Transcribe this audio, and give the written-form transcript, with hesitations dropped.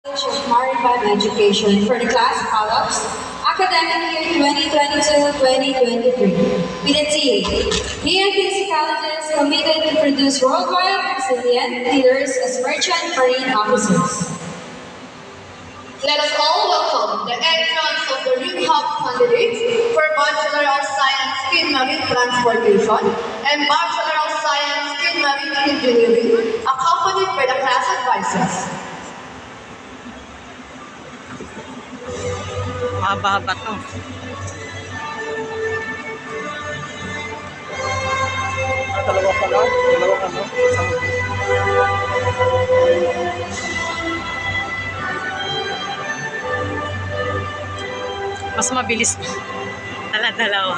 College of Maritime Education for the class columns, academic year 2022-2023, with a team. PNPC colleges committed to produce worldwide resilient leaders as merchant marine officers. Let us all welcome the entrance of the RIMHAB candidates for Bachelor of Science in Marine Transportation and Bachelor of Science in Marine Engineering, accompanied by the class advisors. Mahaba-haba to. Dalawa pala? Dalawa ano? Isang Mas mabilis. Dala-dalawa.